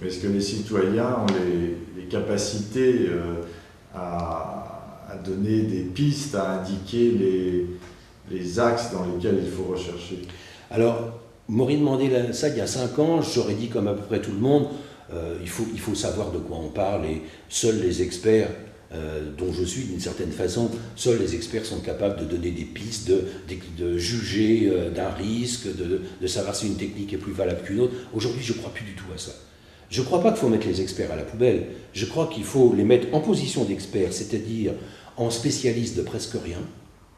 Mais est-ce que les citoyens ont les capacités à donner des pistes, à indiquer les axes dans lesquels il faut rechercher? Alors, m'aurait demandé ça il y a 5 ans, j'aurais dit comme à peu près tout le monde, il faut savoir de quoi on parle, et seuls les experts, dont je suis d'une certaine façon, seuls les experts sont capables de donner des pistes, de juger d'un risque, de savoir si une technique est plus valable qu'une autre. Aujourd'hui, je ne crois plus du tout à ça. Je ne crois pas qu'il faut mettre les experts à la poubelle, je crois qu'il faut les mettre en position d'experts, c'est-à-dire en spécialistes de presque rien,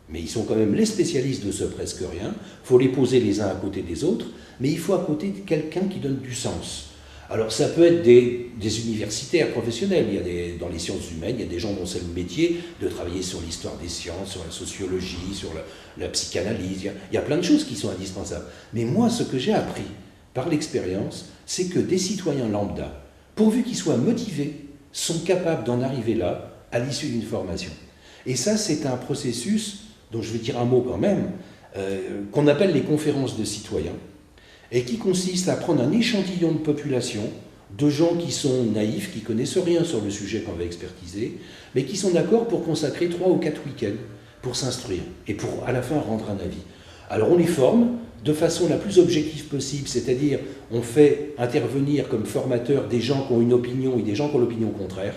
mais ils sont quand même les spécialistes de ce presque rien, il faut les poser les uns à côté des autres, mais il faut à côté quelqu'un qui donne du sens. Alors ça peut être des universitaires professionnels, dans les sciences humaines, il y a des gens dont c'est le métier de travailler sur l'histoire des sciences, sur la sociologie, sur la psychanalyse, il y a plein de choses qui sont indispensables. Mais moi, ce que j'ai appris par l'expérience, c'est que des citoyens lambda, pourvu qu'ils soient motivés, sont capables d'en arriver là à l'issue d'une formation. Et ça, c'est un processus dont je vais dire un mot quand même, qu'on appelle les conférences de citoyens, et qui consiste à prendre un échantillon de population, de gens qui sont naïfs, qui connaissent rien sur le sujet qu'on va expertiser, mais qui sont d'accord pour consacrer 3 ou 4 week-ends pour s'instruire, et pour à la fin rendre un avis. Alors on les forme de façon la plus objective possible, c'est-à-dire on fait intervenir comme formateurs des gens qui ont une opinion et des gens qui ont l'opinion contraire.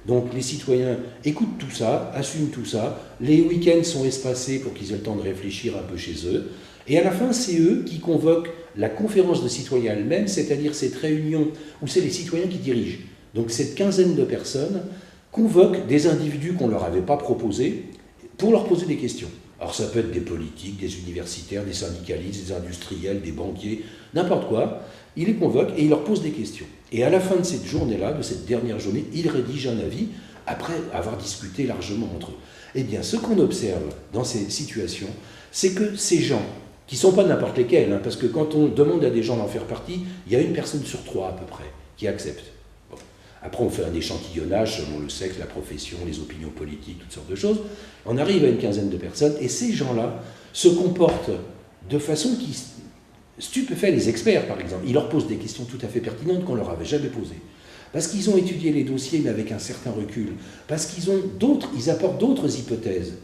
Donc les citoyens écoutent tout ça, assument tout ça, les week-ends sont espacés pour qu'ils aient le temps de réfléchir un peu chez eux, et à la fin c'est eux qui convoquent la conférence de citoyens elle-même, c'est-à-dire cette réunion où c'est les citoyens qui dirigent. Donc cette quinzaine de personnes convoquent des individus qu'on ne leur avait pas proposés pour leur poser des questions. Alors ça peut être des politiques, des universitaires, des syndicalistes, des industriels, des banquiers, n'importe quoi. Ils les convoquent et ils leur posent des questions. Et à la fin de cette journée-là, de cette dernière journée, ils rédigent un avis après avoir discuté largement entre eux. Eh bien, ce qu'on observe dans ces situations, c'est que ces gens, qui ne sont pas n'importe lesquels, parce que quand on demande à des gens d'en faire partie, il y a 1 personne sur 3 à peu près qui accepte. Bon. Après, on fait un échantillonnage selon le sexe, la profession, les opinions politiques, toutes sortes de choses. On arrive à une quinzaine de personnes, et ces gens-là se comportent de façon qui stupéfait les experts, par exemple. Ils leur posent des questions tout à fait pertinentes qu'on ne leur avait jamais posées. Parce qu'ils ont étudié les dossiers, mais avec un certain recul. Parce ils apportent d'autres hypothèses.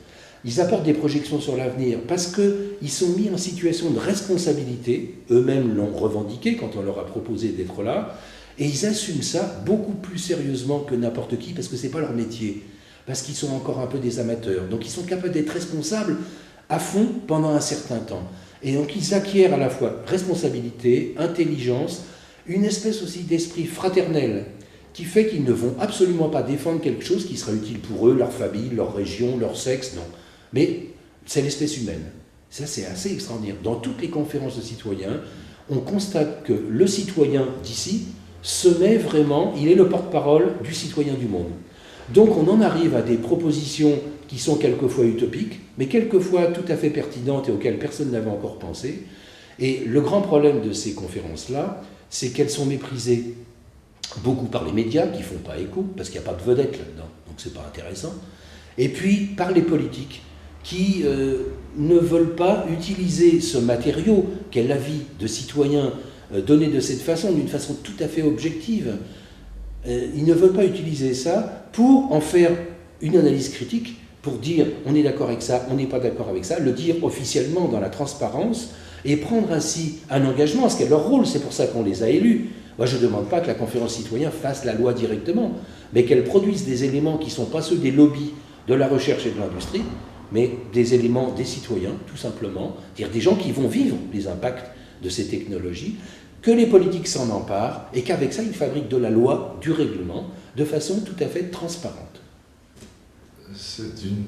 Ils apportent des projections sur l'avenir. Parce qu'ils sont mis en situation de responsabilité. Eux-mêmes l'ont revendiqué quand on leur a proposé d'être là. Et ils assument ça beaucoup plus sérieusement que n'importe qui, parce que ce n'est pas leur métier. Parce qu'ils sont encore un peu des amateurs. Donc ils sont capables d'être responsables à fond pendant un certain temps. Et donc ils acquièrent à la fois responsabilité, intelligence, une espèce aussi d'esprit fraternel qui fait qu'ils ne vont absolument pas défendre quelque chose qui sera utile pour eux, leur famille, leur région, leur sexe, non. Mais c'est l'espèce humaine. Ça, c'est assez extraordinaire. Dans toutes les conférences de citoyens, on constate que le citoyen d'ici se met vraiment, il est le porte-parole du citoyen du monde. Donc on en arrive à des propositions qui sont quelquefois utopiques, mais quelquefois tout à fait pertinentes et auxquelles personne n'avait encore pensé. Et le grand problème de ces conférences-là, c'est qu'elles sont méprisées beaucoup par les médias, qui ne font pas écho, parce qu'il n'y a pas de vedette là-dedans, donc c'est pas intéressant, et puis par les politiques, qui ne veulent pas utiliser ce matériau qu'est l'avis de citoyens donné de cette façon, d'une façon tout à fait objective. Ils ne veulent pas utiliser ça pour en faire une analyse critique, pour dire on est d'accord avec ça, on n'est pas d'accord avec ça, le dire officiellement dans la transparence et prendre ainsi un engagement, ce qui est leur rôle, c'est pour ça qu'on les a élus. Moi je ne demande pas que la conférence citoyenne fasse la loi directement, mais qu'elle produise des éléments qui ne sont pas ceux des lobbies de la recherche et de l'industrie, mais des éléments des citoyens, tout simplement, c'est-à-dire des gens qui vont vivre les impacts de ces technologies, que les politiques s'en emparent et qu'avec ça, ils fabriquent de la loi, du règlement, de façon tout à fait transparente. C'est une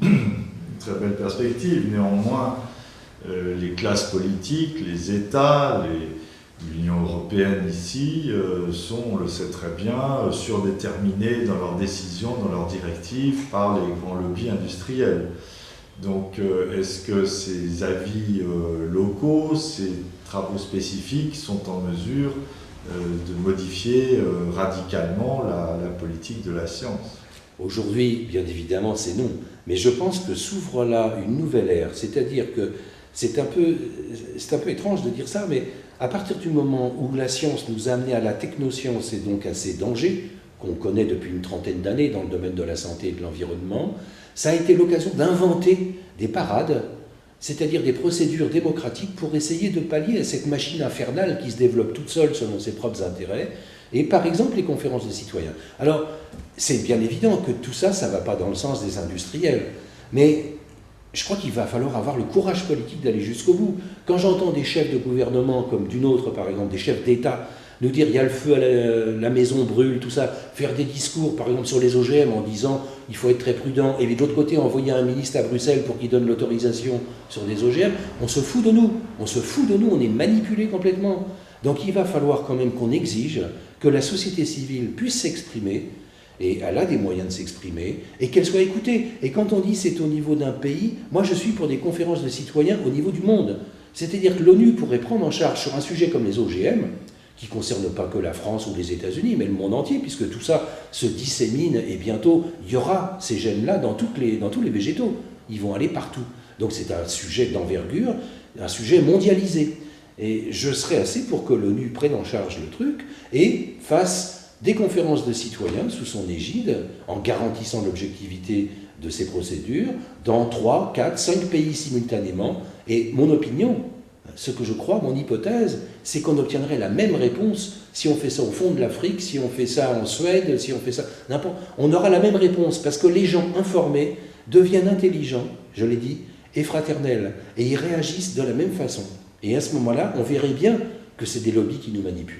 très belle perspective. Néanmoins, les classes politiques, les États, l'Union européenne ici, sont, on le sait très bien, surdéterminés dans leurs décisions, dans leurs directives par les grands lobbies industriels. Donc, est-ce que ces avis locaux, ces travaux spécifiques sont en mesure de modifier radicalement la politique de la science? Aujourd'hui, bien évidemment, c'est non. Mais je pense que s'ouvre là une nouvelle ère. C'est-à-dire que c'est un peu étrange de dire ça, mais à partir du moment où la science nous a amené à la technoscience et donc à ces dangers qu'on connaît depuis une trentaine d'années dans le domaine de la santé et de l'environnement, ça a été l'occasion d'inventer des parades, c'est-à-dire des procédures démocratiques pour essayer de pallier à cette machine infernale qui se développe toute seule selon ses propres intérêts, et par exemple les conférences de citoyens. Alors, c'est bien évident que tout ça, ça ne va pas dans le sens des industriels, mais je crois qu'il va falloir avoir le courage politique d'aller jusqu'au bout. Quand j'entends des chefs de gouvernement, comme d'une autre par exemple, des chefs d'État, nous dire il y a le feu, la maison brûle, tout ça, faire des discours par exemple sur les OGM en disant il faut être très prudent, et de l'autre côté envoyer un ministre à Bruxelles pour qu'il donne l'autorisation sur des OGM, on se fout de nous, on est manipulé complètement. Donc il va falloir quand même qu'on exige que la société civile puisse s'exprimer, et elle a des moyens de s'exprimer, et qu'elle soit écoutée. Et quand on dit c'est au niveau d'un pays, moi je suis pour des conférences de citoyens au niveau du monde. C'est-à-dire que l'ONU pourrait prendre en charge sur un sujet comme les OGM, qui ne concerne pas que la France ou les États-Unis, mais le monde entier, puisque tout ça se dissémine, et bientôt il y aura ces gènes-là dans tous les végétaux. Ils vont aller partout. Donc c'est un sujet d'envergure, un sujet mondialisé. Et je serais assez pour que l'ONU prenne en charge le truc et fasse des conférences de citoyens sous son égide, en garantissant l'objectivité de ces procédures, dans 3, 4, 5 pays simultanément. Et mon opinion, ce que je crois, mon hypothèse, c'est qu'on obtiendrait la même réponse si on fait ça au fond de l'Afrique, si on fait ça en Suède, si on fait ça n'importe. On aura la même réponse, parce que les gens informés deviennent intelligents, je l'ai dit, et fraternels, et ils réagissent de la même façon. Et à ce moment-là, on verrait bien que c'est des lobbies qui nous manipulent.